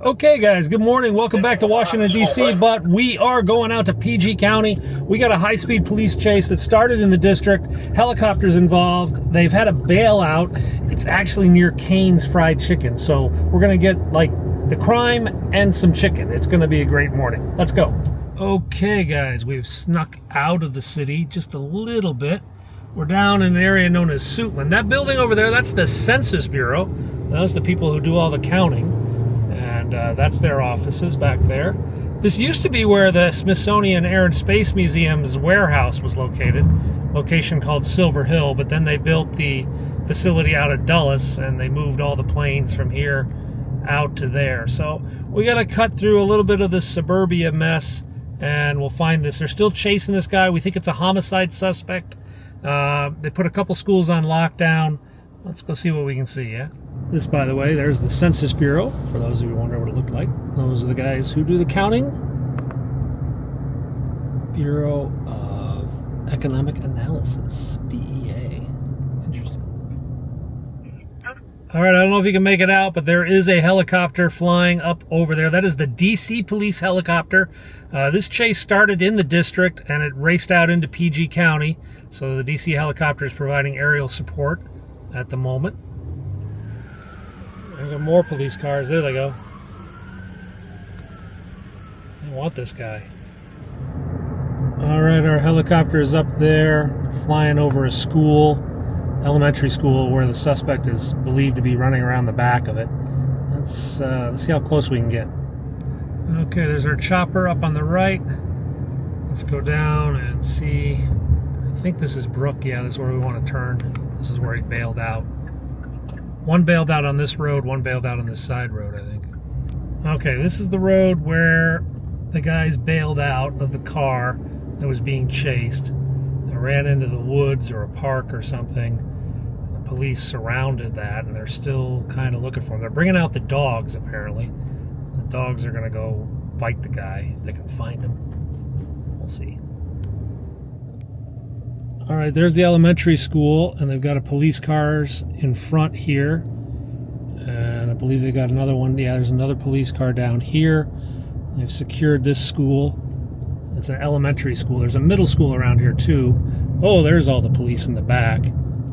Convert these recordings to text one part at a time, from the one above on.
Okay guys, good morning. Welcome back to Washington, D.C., but we are going out to PG County. We got a high-speed police chase that started in the district. Helicopters involved. They've had a bailout. It's actually near Cane's Fried Chicken, so we're going to get, like, the crime and some chicken. It's going to be a great morning. Let's go. Okay guys, we've snuck out of the city just a little bit. We're down in an area known as Suitland. That building over there, that's the Census Bureau. Those are the people who do all the counting. And that's their offices back there. This used to be where the Smithsonian Air and Space Museum's warehouse was located, location called Silver Hill, but then they built the facility out of Dulles and they moved all the planes from here out to there. So we got to cut through a little bit of this suburbia mess and we'll find this. They're still chasing this guy. We think it's a homicide suspect. They put a couple schools on lockdown. Let's go see what we can see, yeah? This, by the way, there's the Census Bureau, for those of you who wonder what it looked like. Those are the guys who do the counting. Bureau of Economic Analysis, BEA. Interesting. All right, I don't know if you can make it out, but there is a helicopter flying up over there. That is the DC police helicopter. This chase started in the district, and it raced out into PG County. So the DC helicopter is providing aerial support at the moment. There got more police cars. There they go. I want this guy. All right, our helicopter is up there, flying over a school, elementary school, where the suspect is believed to be running around the back of it. Let's see how close we can get. Okay, there's our chopper up on the right. Let's go down and see. I think this is Brook. Yeah, this is where we want to turn. This is where he bailed out. One bailed out on this road, one bailed out on this side road, I think. Okay, this is the road where the guys bailed out of the car that was being chased. They ran into the woods or a park or something. The police surrounded that, and they're still kind of looking for them. They're bringing out the dogs, apparently. The dogs are going to go bite the guy if they can find him. We'll see. All right, there's the elementary school, and they've got a police cars in front here. And I believe they got another one. Yeah, there's another police car down here. They've secured this school. It's an elementary school. There's a middle school around here, too. Oh, there's all the police in the back.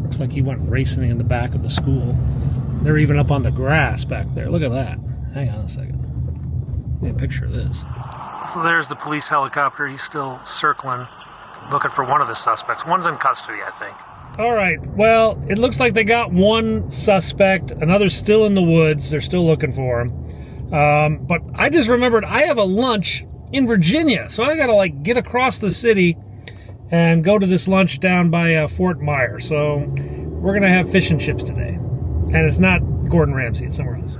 Looks like he went racing in the back of the school. They're even up on the grass back there. Look at that. Hang on a second. Get a picture of this. So there's the police helicopter. He's still circling, looking for one of the suspects. One's in custody, I think. All right, well, it looks like they got one suspect. Another's still in the woods. They're still looking for him. But I just remembered I have a lunch in Virginia, so I got to, like, get across the city and go to this lunch down by Fort Myers. So we're going to have fish and chips today. And it's not Gordon Ramsay, it's somewhere else.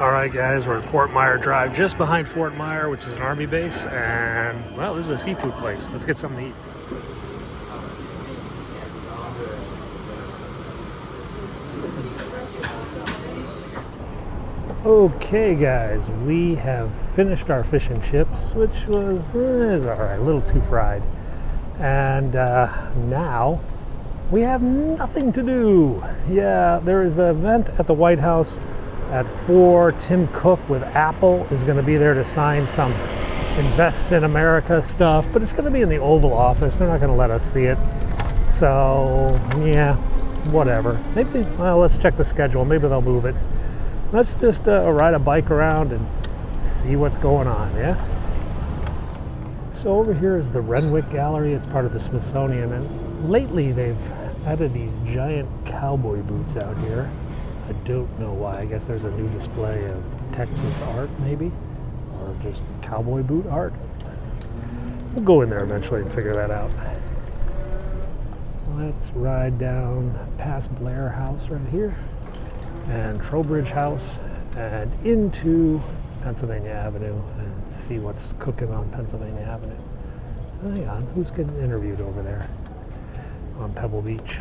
All right, guys, we're at Fort Myers Drive, just behind Fort Myers, which is an Army base, and, well, this is a seafood place. Let's get something to eat. Okay, guys, we have finished our fish and chips, which was all right, a little too fried. And now we have nothing to do. Yeah, there is an event at the White House at 4. Tim Cook with Apple is going to be there to sign some Invest in America stuff, but it's going to be in the Oval Office. They're not going to let us see it. So, yeah, whatever. Maybe, well, let's check the schedule. Maybe they'll move it. Let's just ride a bike around and see what's going on, yeah? So over here is the Renwick Gallery. It's part of the Smithsonian, and lately they've added these giant cowboy boots out here. I don't know why. I guess there's a new display of Texas art, maybe, or just cowboy boot art. We'll go in there eventually and figure that out. Let's ride down past Blair House right here, and Trowbridge House, and into Pennsylvania Avenue, and see what's cooking on Pennsylvania Avenue. Hang on, who's getting interviewed over there on Pebble Beach?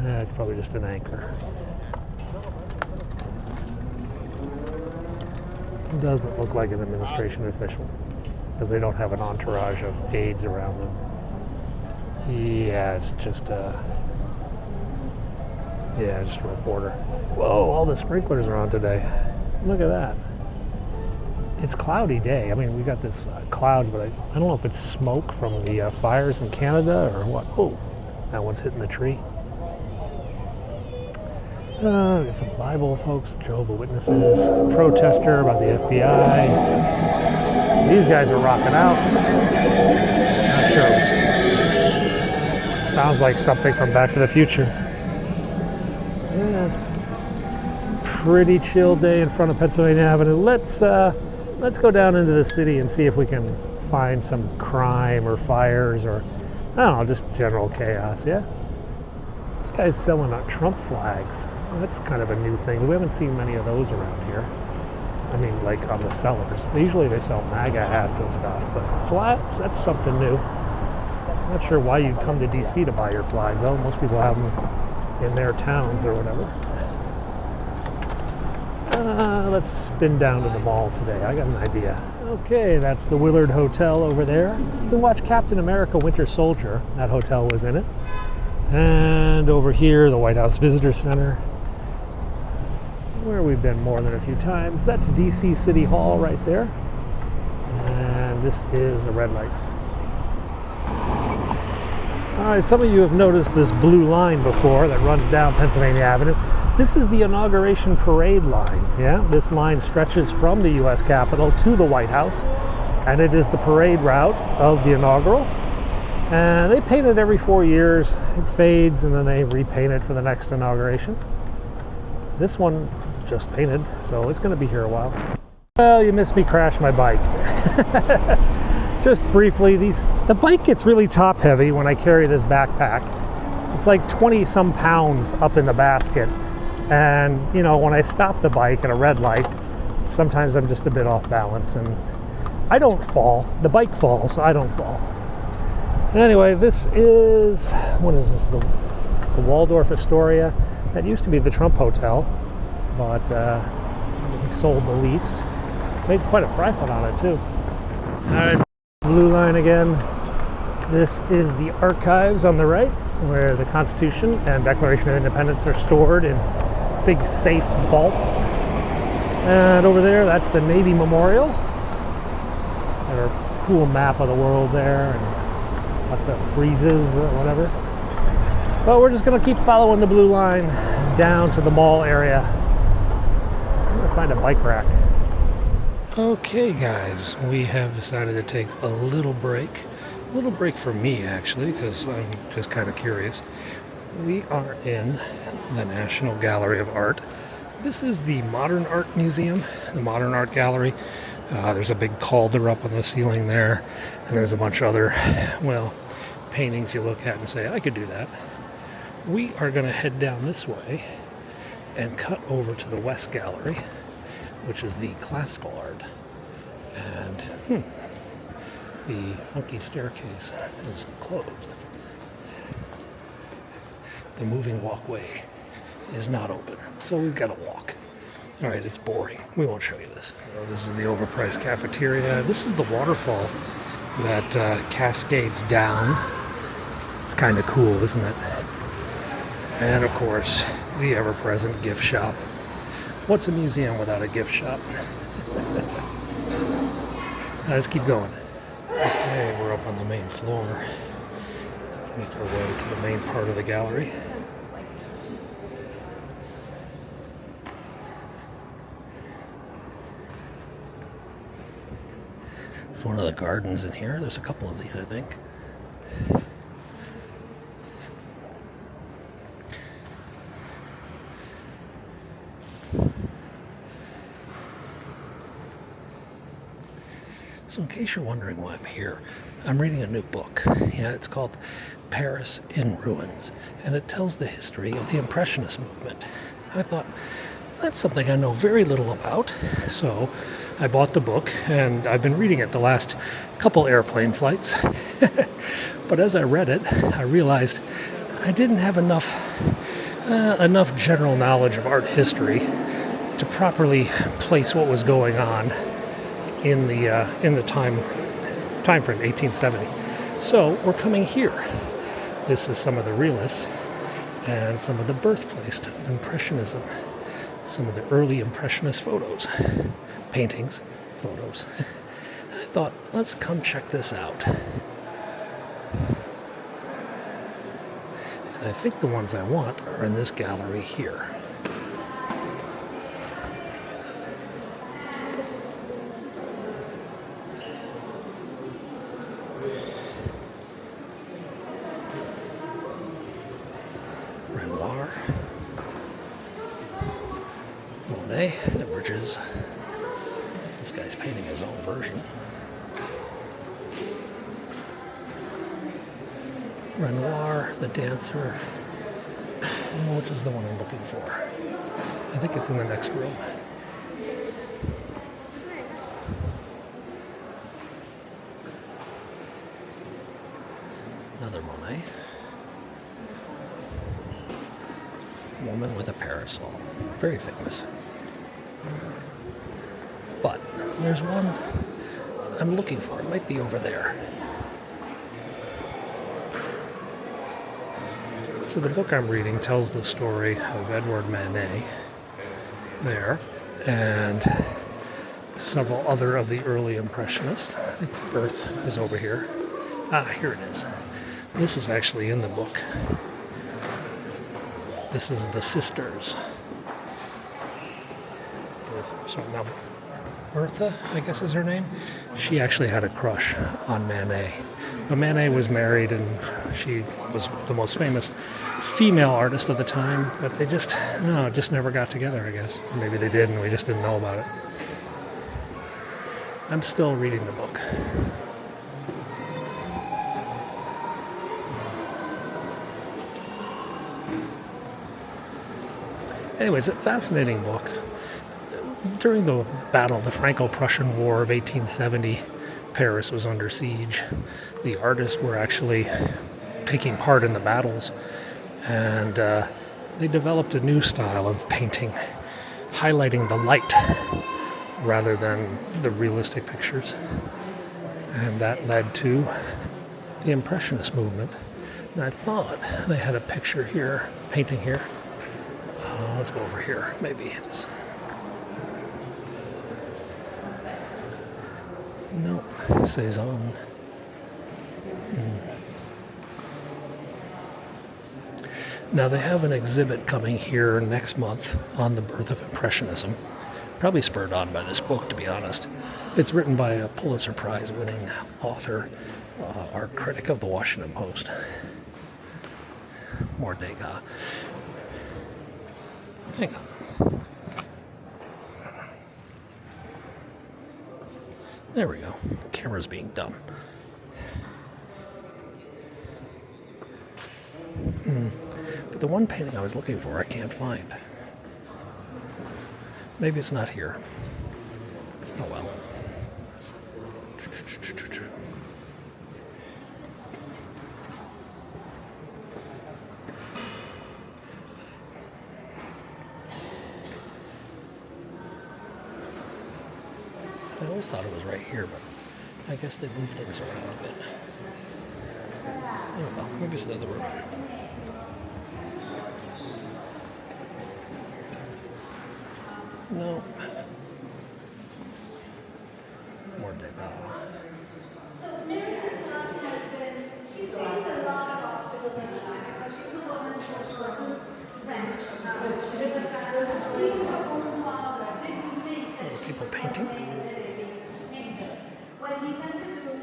It's probably just an anchor. Doesn't look like an administration official, because they don't have an entourage of aides around them. Yeah, it's just Yeah, just a reporter. Whoa, all the sprinklers are on today. Look at that. It's a cloudy day. I mean, we got this clouds, but I don't know if it's smoke from the fires in Canada or what. Oh, that one's hitting the tree. We got some Bible folks, Jehovah's Witnesses, a protester about the FBI. These guys are rocking out. Not sure. Sounds like something from Back to the Future. Yeah. Pretty chill day in front of Pennsylvania Avenue. Let's go down into the city and see if we can find some crime or fires or, I don't know, just general chaos, yeah? This guy's selling Trump flags. Well, that's kind of a new thing. We haven't seen many of those around here. I mean, like on the sellers. Usually they sell MAGA hats and stuff, but flags, that's something new. I'm not sure why you'd come to DC to buy your flag, though. Most people have them in their towns or whatever. Let's spin down to the mall today. I got an idea. Okay, that's the Willard Hotel over there. You can watch Captain America Winter Soldier. That hotel was in it. And over here, the White House Visitor Center, where we've been more than a few times. That's DC City Hall right there. And this is a red light. All right, some of you have noticed this blue line before that runs down Pennsylvania Avenue. This is the inauguration parade line, yeah? This line stretches from the U.S. Capitol to the White House, and it is the parade route of the inaugural. And they paint it every 4 years. It fades, and then they repaint it for the next inauguration. This one just painted, so it's going to be here a while. Well, you missed me crash my bike. Just briefly, the bike gets really top heavy when I carry this backpack. It's like 20 some pounds up in the basket. And, you know, when I stop the bike at a red light, sometimes I'm just a bit off balance, and I don't fall. The bike falls, so I don't fall. Anyway, this is, what is this, the Waldorf Astoria. That used to be the Trump Hotel, but he sold the lease. Made quite a profit on it, too. All right, blue line again. This is the archives on the right, where the Constitution and Declaration of Independence are stored in big safe vaults. And over there, that's the Navy Memorial. Got a cool map of the world there, and lots of friezes or whatever. But we're just gonna keep following the blue line down to the mall area. I'm gonna find a bike rack. Okay guys, we have decided to take a little break. A little break for me actually, because I'm just kind of curious. We are in the National Gallery of Art. This is the Modern Art Museum, the Modern Art Gallery. There's a big calder up on the ceiling there, and there's a bunch of other, well, paintings you look at and say, I could do that. We are going to head down this way and cut over to the West Gallery, which is the classical art. And the funky staircase is closed. The moving walkway is not open, so we've got to walk. All right, it's boring. We won't show you this. So this is the overpriced cafeteria. This is the waterfall that cascades down. It's kind of cool, isn't it? And of course, the ever-present gift shop. What's a museum without a gift shop? Let's keep going. Okay, we're up on the main floor. Let's make our way to the main part of the gallery. It's one of the gardens in here. There's a couple of these, I think. So in case you're wondering why I'm here, I'm reading a new book. Yeah, it's called Paris in Ruins, and it tells the history of the Impressionist movement. I thought, that's something I know very little about, so I bought the book, and I've been reading it the last couple airplane flights. But as I read it, I realized I didn't have enough general knowledge of art history to properly place what was going on in the time frame, 1870. So we're coming here. This is some of the realists, and some of the birthplace of Impressionism. Some of the early Impressionist photos, paintings, photos. I thought, let's come check this out. And I think the ones I want are in this gallery here. Renoir. Monet, the bridges. This guy's painting his own version. Renoir, the dancer. Which is the one I'm looking for? I think it's in the next room. Another Monet. Woman with a parasol. Very famous. But there's one I'm looking for. It might be over there. So the book I'm reading tells the story of Edward Manet there, and several other of the early Impressionists. I think Birth is over here. Ah, here it is. This is actually in the book. This is the sisters. So now Bertha, I guess is her name. She actually had a crush on Manet. But Manet was married, and she was the most famous female artist of the time. But they just never got together, I guess. Or maybe they did, and we just didn't know about it. I'm still reading the book. Anyways, a fascinating book. During the battle, the Franco-Prussian War of 1870, Paris was under siege. The artists were actually taking part in the battles, and they developed a new style of painting, highlighting the light rather than the realistic pictures. And that led to the Impressionist movement. And I thought they had a picture here, painting here. Let's go over here, maybe. No, Cezanne. Now they have an exhibit coming here next month on the birth of Impressionism. Probably spurred on by this book, to be honest. It's written by a Pulitzer Prize winning author, art critic of the Washington Post. More Degas. Hang on. There we go. Camera's being dumb. But the one painting I was looking for, I can't find. Maybe it's not here. Oh well. I always thought it was right here, but I guess they move things around a bit. Oh well, maybe it's another room. No. More Degas. She faced a lot of obstacles in her life because she was a woman, she wasn't French. She didn't have her own father, didn't think that she people would painting. painter. When he sent her to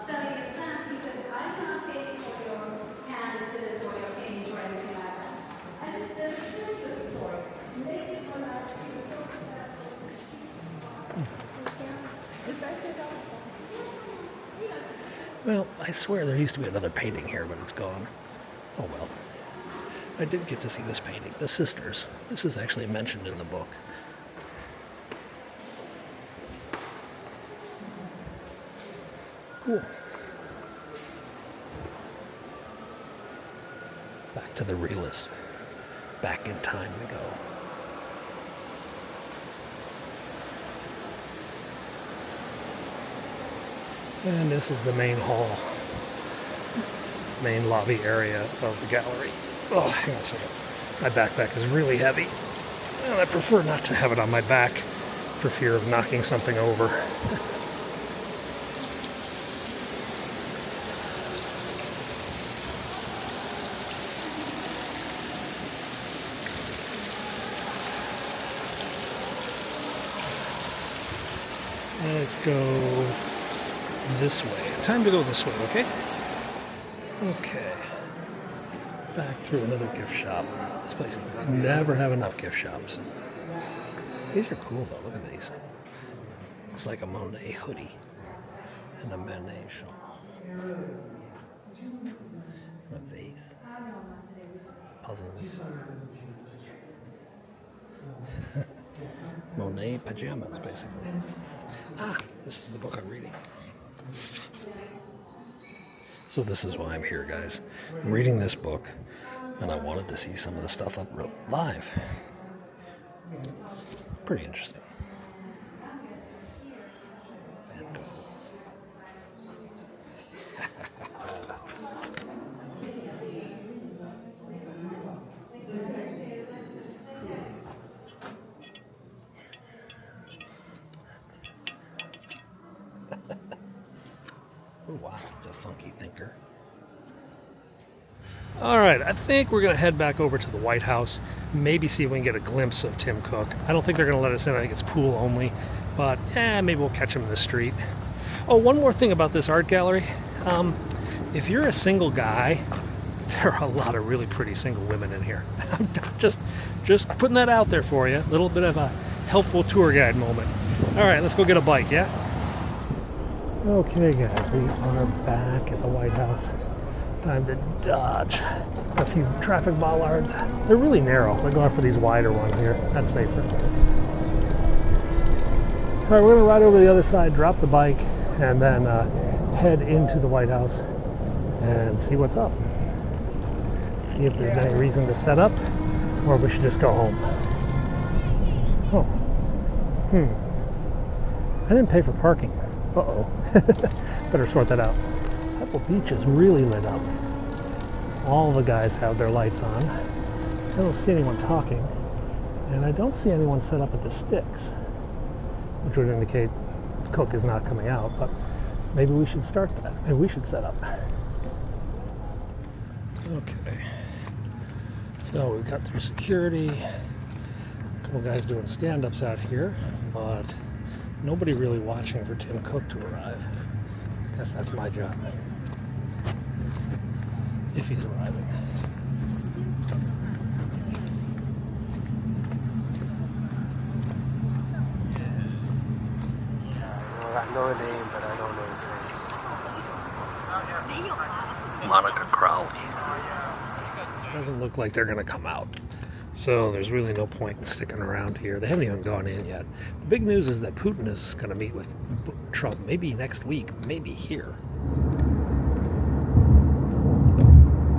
study in France, he said, I cannot pay for your canvases or your paintings or anything like that. I just did this to the story. Maybe for that, she was so successful. Well, I swear there used to be another painting here, but it's gone. Oh well. I did get to see this painting, The Sisters. This is actually mentioned in the book. Cool. Back to the realist. Back in time we go. And this is the main hall, main lobby area of the gallery. Oh, hang on a second. My backpack is really heavy, and I prefer not to have it on my back for fear of knocking something over. Let's go this way. Time to go this way, okay? Okay. Back through another gift shop. This place never have enough gift shops. These are cool though. Look at these. It's like a Monet hoodie and a Manet shawl. A vase. Puzzles. Monet pajamas, basically. Ah, this is the book I'm reading. So this is why I'm here, guys. I'm reading this book, and I wanted to see some of the stuff up live. Pretty interesting. Oh, wow, it's a funky thinker. All right, I think we're going to head back over to the White House, maybe see if we can get a glimpse of Tim Cook. I don't think they're going to let us in. I think it's pool only, but maybe we'll catch him in the street. Oh, one more thing about this art gallery. If you're a single guy, there are a lot of really pretty single women in here. just putting that out there for you. A little bit of a helpful tour guide moment. All right, let's go get a bike, yeah? Okay, guys, we are back at the White House. Time to dodge a few traffic bollards. They're really narrow. We're going for these wider ones here. That's safer. All right, we're going to ride over to the other side, drop the bike, and then head into the White House and see what's up. See if there's any reason to set up, or if we should just go home. Oh. I didn't pay for parking. Uh-oh. Better sort that out. Pebble Beach is really lit up. All the guys have their lights on. I don't see anyone talking. And I don't see anyone set up at the sticks, which would indicate Cook is not coming out, but maybe we should start that. Maybe we should set up. Okay. So we cut through security. A couple guys doing stand-ups out here, but nobody really watching for Tim Cook to arrive. Guess that's my job. If he's arriving. I know the name, but I don't know the face. Monica Crowley. Doesn't look like they're going to come out. So there's really no point in sticking around here. They haven't even gone in yet. The big news is that Putin is going to meet with Trump maybe next week, maybe here.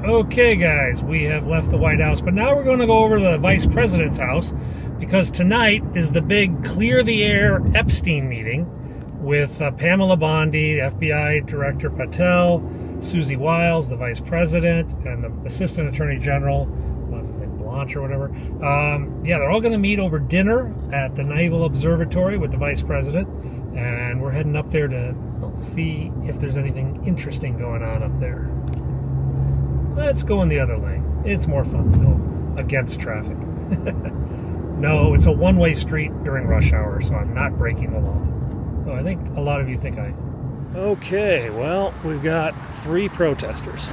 Okay, guys, we have left the White House, but now we're going to go over to the Vice President's house because tonight is the big Clear the Air Epstein meeting with Pamela Bondi, FBI Director Patel, Susie Wiles, the Vice President, and the Assistant Attorney General, what's his name, Blanche or whatever. Yeah, they're all going to meet over dinner at the Naval Observatory with the Vice President, and we're heading up there to see if there's anything interesting going on up there. Let's go in the other lane. It's more fun to go against traffic. No, it's a one-way street during rush hour, so I'm not breaking the law. Though I think a lot of you think I am. Okay, well, we've got 3 protesters.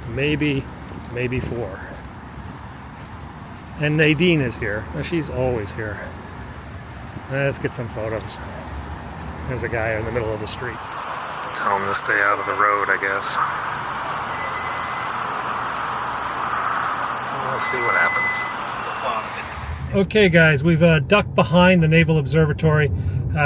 maybe 4. And Nadine is here. She's always here. Let's get some photos. There's a guy in the middle of the street. Tell him to stay out of the road, I guess. We'll see what happens. Okay, guys, we've ducked behind the Naval Observatory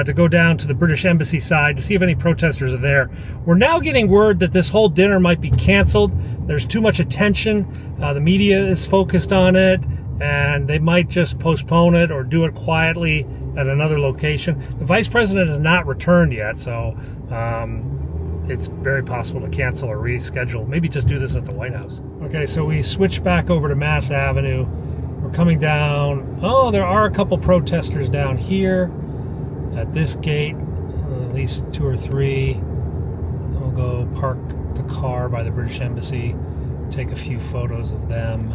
to go down to the British Embassy side to see if any protesters are there. We're now getting word that this whole dinner might be canceled. There's too much attention. The media is focused on it, and they might just postpone it or do it quietly at another location. The Vice President has not returned yet, so it's very possible to cancel or reschedule. Maybe just do this at the White House. Okay, so we switch back over to Mass Avenue. We're coming down. Oh, there are a couple protesters down here at this gate, at least 2 or 3. We'll go park the car by the British Embassy, take a few photos of them.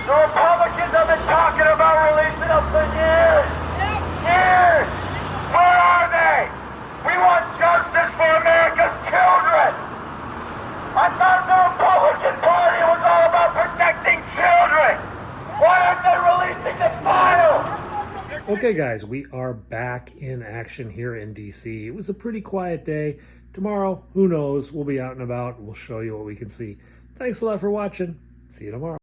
The Republicans have been talking about releasing them for years. Years! Where are they? We want justice for America's children. I thought the Republican Party was all about protecting children. Why aren't they releasing the files? Okay guys, we are back in action here in DC. It was a pretty quiet day. Tomorrow, who knows, we'll be out and about. We'll show you what we can see. Thanks a lot for watching. See you tomorrow.